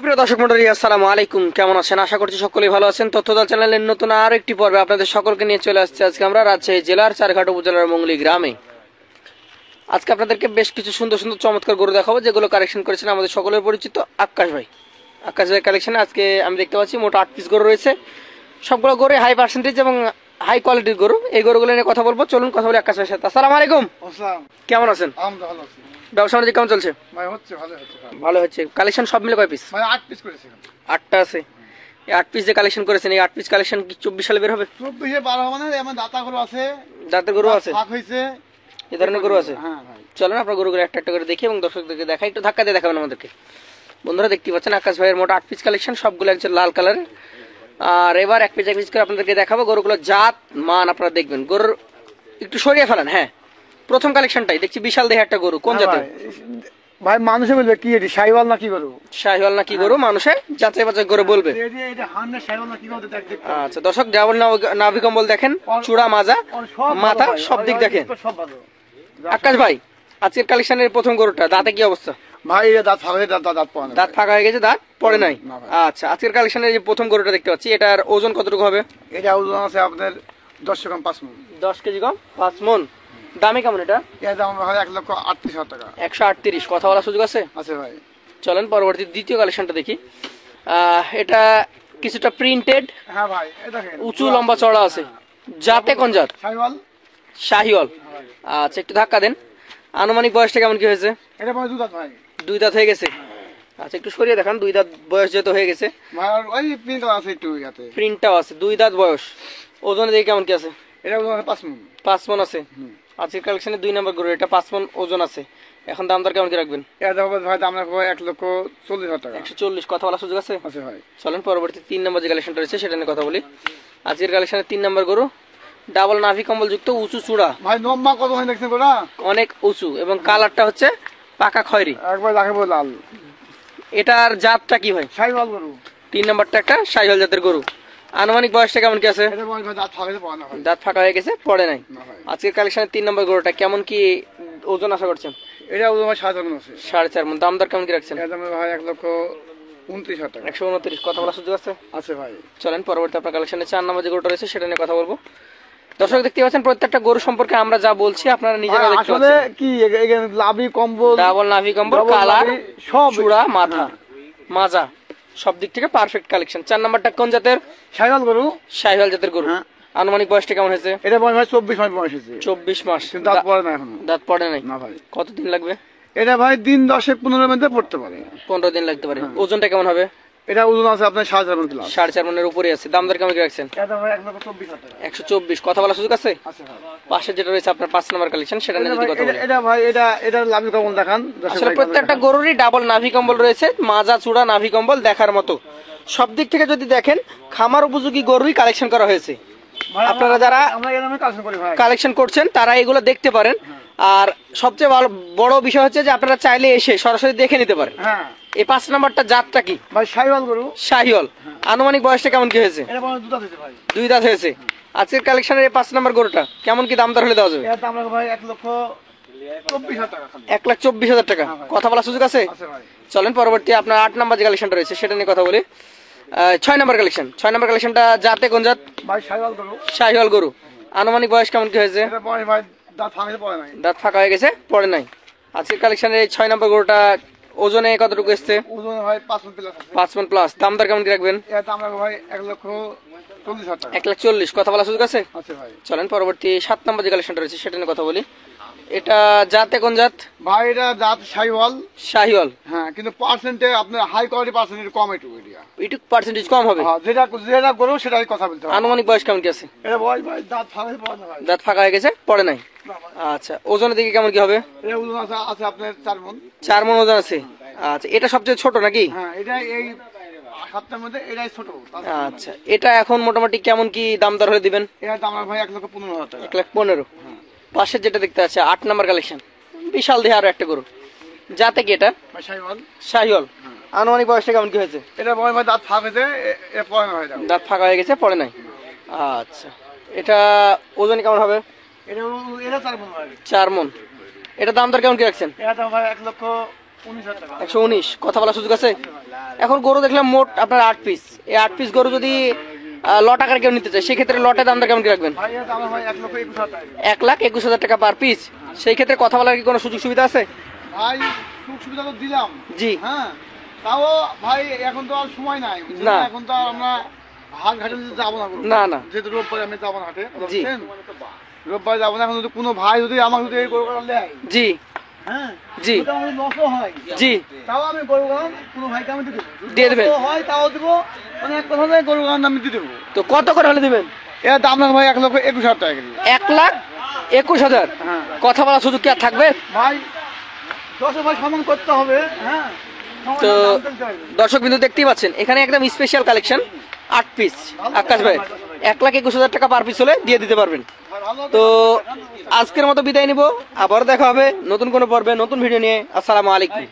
সুপ্রিয় দর্শক মণ্ডলী, আসসালামু আলাইকুম। কেমন আছেন? আশা করছি সকলেই ভালো আছেন। তথ্যদল চ্যানেলের নতুন আর একটি পর্বে আপনাদের সকলকে নিয়ে চলে আসছে। আজকে আমরা রাজশাহী জেলার চারঘাট উপজেলার মঙ্গলি গ্রামে। আজকে আপনাদেরকে বেশ কিছু সুন্দর সুন্দর চমৎকার গরু দেখাবো, যেগুলো কালেকশন করেছেন আমাদের সকলের পরিচিত আকাশ ভাই। আকাশ ভাই কালেকশনে আজকে আমি দেখতে পাচ্ছি মোট 8 পিস গরু রয়েছে। সবগুলো গরু হাই পার্সেন্টেজ এবং হাই কোয়ালিটির গরু। এই গরুগুলো নিয়ে কথা বলবো। চলুন কথা বলি আকাশ ভাইয়ের সাথে। আসসালামু আলাইকুম। কেমন আছেন? ব্যবসা বাণিজ্য কেমন চলছে? ভালো হচ্ছে। কালেকশন সব মিলে কয় পিস? 8 পিস করেছি। 8টা আছে। এই 8 পিস যে কালেকশন করেছেন, এই 8 পিস কালেকশন কি 24 সালে বের হবে? 24 এ 12 মানে এমন দাতা গরু আছে, দাঁতের গরু আছে, ভাগ হইছে, এই ধরনের গরু আছে। হ্যাঁ ভাই, চলেন আপনার গরুগুলো একটা একটা করে দেখি এবং দর্শকদেরকে দেখাই। একটু ধাক্কা দিয়ে দেখাবেন আমাদেরকে। বন্ধুরা দেখতে পাচ্ছেন আকাশ ভাইয়ের মোট 8 পিস কালেকশন, সবগুলো একজন লাল কালারের। আর এবার এক পিস করে আপনাদেরকে দেখাবো গরুগুলো জাত মান আপনারা দেখবেন। গরুর একটু সরিয়ে ফেলেন। হ্যাঁ, প্রথম কালেকশনটাই দেখছি বিশাল দেহে একটা গরু। কোন জাতের ভাই? মানুষে বলবে কি এটি, শাহিওয়াল না কি গরু? শাহিওয়াল না কি গরু? মানুষে যাচাই বাছাই করে বলবে। এটা হান্নে শাহিওয়াল না কি গরু দেখতে। আচ্ছা দর্শক, ডাবল নাভি কম্বল দেখেন, চূড়া মাজা মাথা সব দিক দেখেন। সব ভালো। আকাশ ভাই, আজকের কালেকশনের প্রথম গরুটা দাঁতে কি অবস্থা? ভাই এটা দাঁত ফাঁকা, দাঁত পড়ে না। দাঁত ফাঁকা হয়ে গেছে, দাঁত পড়ে নাই। আচ্ছা, আজকের কালেকশনের যে প্রথম গরুটা দেখতে পাচ্ছি, এটার ওজন কতটুকু হবে? এটা ওজন আছে আপনার 10 গ্রাম 5 মণ। 10 কেজি কম 5 মণ। দামে কেমন এটা? এর দাম হয় 1,38,000 টাকা। 138। কথা বলার সুযোগ আছে? আছে ভাই। চলেন পরবর্তী দ্বিতীয় কালেকশনটা দেখি। এটা কিছুটা প্রিন্টেড। হ্যাঁ ভাই, এটা দেখেন উঁচু লম্বা চড়া আছে। জাতে কোন জাত? শাহিওয়াল। শাহিওয়াল। আচ্ছা, একটু ধাক্কা দেন। আনুমানিক বয়সটা কেমন কি হয়েছে? এটা ভাই 2 দাঁত ভাই। 2 দাঁত হয়ে গেছে। আচ্ছা, একটু সরিয়ে দেখান। 2 দাঁত বয়স যেহেতু হয়ে গেছে, ভাই ওই প্রিন্ট আছে একটু ইয়াতে। প্রিন্টটাও আছে। 2 দাঁত বয়স। ওজনে দেখি কেমন কি আছে? এটা ওজন আছে 5 মণ। 5 মণ আছে। আজকের কালেকশনে 2 নম্বর গরু, এটা 5 মণ ওজন আছে। এখন দাম দর কেমন কি রাখবেন? এটা দেখো ভাই, দাম রাখবো 1,40,000 টাকা। 140। কথা বলার সুযোগ আছে? আছে ভাই। চলেন পরবর্তী 3 নম্বর যে কালেকশনটা রয়েছে সেটা নিয়ে কথা বলি। আজকের কালেকশনে 3 নম্বর গরু, ডাবল নাভি কম্বল যুক্ত, উঁচু চূড়া। ভাই লম্বা কত হয় দেখছেন গোটা? অনেক উঁচু এবং কালারটা হচ্ছে পাকা খয়েরি। একবার রাখবো লাল। এটার জাতটা কি ভাই? শাহিওয়াল গরু। 3 নম্বরটা একটা শাহিওয়াল জাতের গরু। আনুমানিক বয়সটা কেমন কি আছে? এটা ভাই দাঁত ফাঁকা পড়ে না ভাই। দাঁত ফাঁকা হয়ে গেছে, পড়ে নাই। না ভাই। আজকের কালেকশনে 3 নম্বর গরুটা কেমন কি ওজন আশা করছেন? এটা ওজন ভাই 7 মণ আছে। 4.5 মণ। দাম দর কেমন কি রাখছেন? এটা দাম ভাই 1,29,000 টাকা। 129। কথা বলার সুযোগ আছে? আছে ভাই। চলেন পরবর্তী আপনার কালেকশনে 4 নম্বর যে গরুটা রয়েছে সেটা নিয়ে কথা বলবো। দর্শক দেখতে পাচ্ছেন প্রত্যেকটা গরু সম্পর্কে আমরা যা বলছি আপনারা নিজেরা দেখতে আসলে পাচ্ছেন। কি এখানে লাভি কম্বল, ডাবল নাভি কম্বল, ডাবল কালার, নাভি, সব চূড়া মাথা মাজা সব দিক থেকে পারফেক্ট কালেকশন। 4 নম্বরটা কোন জাতের? শাহিওয়াল গরু। শাহিওয়াল জাতের গরু। হ্যাঁ। আনুমানিক বয়সটা কেমন হয়েছে? এটা ভাই 24 মাস বয়স হয়েছে। 24 মাস। কিন্তু দাঁত পড়ে না এখনো। দাঁত পড়ে নাই। না ভাই। কতদিন লাগবে? এটা ভাই দিন 10-15 মধ্যে পড়তে পারে। 15 দিন লাগতে পারে। ওজনটা কেমন হবে? এটা ওজন আছে আপনার 7.5 মণ প্লাস। 4.5 মণের উপরে আছে। দাম দর কেমন কি রাখছেন? এটা ভাই 1,24,000 টাকা। 124। কথা বলার সুযোগ আছে? আছে ভাই। পাশে যেটা রয়েছে আপনার 5 নম্বর কালেকশন সেটা নিয়ে যদি কথা বলি। এটা ভাই এটা লাভি কম্বল দেখান। আসলে প্রত্যেকটা গরুরই ডাবল নাভি কম্বল রয়েছে, মাজা চূড়া নাভি কম্বল দেখার মতো। সব দিক থেকে যদি দেখেন খামার উপযোগী গরুই কালেকশন করা হয়েছে। আপনারা যারা কালেকশন করছেন তারা এগুলো দেখতে পারেন। আর সবচেয়ে বড় বিষয় হচ্ছে যে আপনারা চাইলে এসে সরাসরি দেখে নিতে পারেন। হ্যাঁ। এই 5 নম্বরটা জাতটা কি? ভাই শাহিওয়াল গরু। শাহিওয়াল। আনুমানিক বয়সটা কেমন কি হয়েছে? এটা বড় 2 দাঁত হয়েছে ভাই। 2 দাঁত হয়েছে। আজকের কালেকশনের এই 5 নম্বর গরুটা কেমন কি দাম দর হলে দেওয়া যাবে? এটা দাম রাখবো ভাই 1,24,000 টাকা। 1,24,000 টাকা। কথা বলার সুযোগ আছে? আছে ভাই। চলেন পরবর্তী আপনার 8 নম্বর যে কালেকশনটা রয়েছে সেটা নিয়ে কথা বলি। 6 নম্বর কালেকশন। 6 নম্বর কালেকশনটা জাতে কোন জাত? ভাই শাহিওয়াল গরু। শাহিওয়াল গরু। আনুমানিক বয়স কেমন কি হয়েছে? এটা ভাই দাঁত ফাঁকা পড়ে নাই। দাঁত ফাঁকা হয়ে গেছে, পড়ে নাই। আজকের কালেকশনের এই 6 নম্বর গরুটা ওজনে কতটুকু এসছে? ওজন ভাই 5 মণ প্লাস আছে। 5 মণ প্লাস। দাম দর কেমন কি রাখবেন? এটা দাম রাখবো ভাই 1,40,000 টাকা। 1,40। কথা বলার সুযোগ আছে? আছে ভাই। চলেন পরবর্তী 7 নম্বর যে কালেকশনটা রয়েছে সেটা নিয়ে কথা বলি। এটা জাতে কোন জাত? ভাই এটা দাঁত শাহিওয়াল। শাহিওয়াল। হ্যাঁ, কিন্তু পার্সেন্টে আপনার হাই কোয়ালিটি পার্সেন্টেজ কম একটু এরিয়া। একটু পার্সেন্টেজ কম হবে। হ্যাঁ, যেটা করবো সেটাই কথা বলতে হবে। আনুমানিক বয়স কেমন কি আছে? এটা ভাই দাঁত ফাঁকা পড়ে না ভাই। দাঁত ফাঁকা হয়ে গেছে, পড়ে নাই। আচ্ছা, ওজনের দিকে কেমন কি হবে? এটা ওজন আছে আপনার 4 মণ। 4 মণ ওজন আছে। আচ্ছা, এটা সবচেয়ে ছোট নাকি? হ্যাঁ, এটা এই 7টার মধ্যে এটাই ছোট। আচ্ছা, এটা এখন মোটামুটি কেমন কি দাম দর হলে দিবেন? এর দাম ভাই 1,15,000 টাকা। 1,15,000। পাশে যেটা দেখতে আছে 8 নম্বর কালেকশন, বিশাল দেহে আরো একটা গরু। জাতে কি এটা? ভাই শাহিওয়াল। শাহিওয়াল। আনুমানিক বয়সটা কেমন কি হয়েছে? এটা ভাই দাঁত ফাঁকা হয়েছে, এ পড়ে না ভাই দাম। দাঁত ফাঁকা হয়ে গেছে, পড়ে নাই। আচ্ছা, এটা ওজন কেমন হবে? এটা 4 মণ ভাই। 4 মণ। এটা দাম দর কেমন কি রাখছেন? এটা দাম ভাই 1,60,000 19,000 টাকা। 119 কথা বলার সুযোগ আছে। এখন গরু দেখলাম মোট আপনার 8 পিস, এই 8 পিস গরু যদি লট আকারে কেউ নিতে চায় সেক্ষেত্রে লটের দামটা কেমন কি রাখবেন? ভাই এর দাম ভাই 1,21,000 টাকা। 1,21,000 টাকা পার পিস। সেই ক্ষেত্রে কথা বলার কি কোনো সুযোগ সুবিধা আছে? ভাই সুখ সুবিধা তো দিলাম, জি। হ্যাঁ, তাও ভাই এখন তো আর সময় নাই, বুঝছেন? না। এখন তো আর আমরা হাট ঘাটে যাবো না গরু। না না যেহেতু রোববার আমি যাবো না হাটে, জি। বুঝছেন? রোববার যাবো না। এখন যদি কোনো ভাই যদি আমাকে যদি এই গরু কাটা দেয়, জি হ্যাঁ, জি যদি আমার লসও হয়, জি তাও আমি গরু গান কোনো ভাইকে আমি দিয়ে দেবো। দিয়ে দেবেন? লসও হয় তাও দেবো, মানে এক কথা গরু গান আমি দিয়ে দেবো। তো কত করে হলে দিবেন? এর দাম না ভাই 1,21,000 টাকা কেজি। 1,21,000 হ্যাঁ কথা বলার সুযোগ কি আর থাকবে? ভাই 10 ভাই সমান করতে হবে, হ্যাঁ। তো দাম দিতে হবে। দর্শক বিন্দু দেখতেই পাচ্ছেন এখানে একদম স্পেশাল কালেকশন 8 পিস আকাশ ভাই 1,21,000 টাকা পার পিস হলে দিয়ে দিতে পারবেন। ভাই ভালো তো আজকের মতো বিদায় নিব, আবার দেখা হবে নতুন কোনো পর্বে নতুন ভিডিও নিয়ে। আসসালামু আলাইকুম।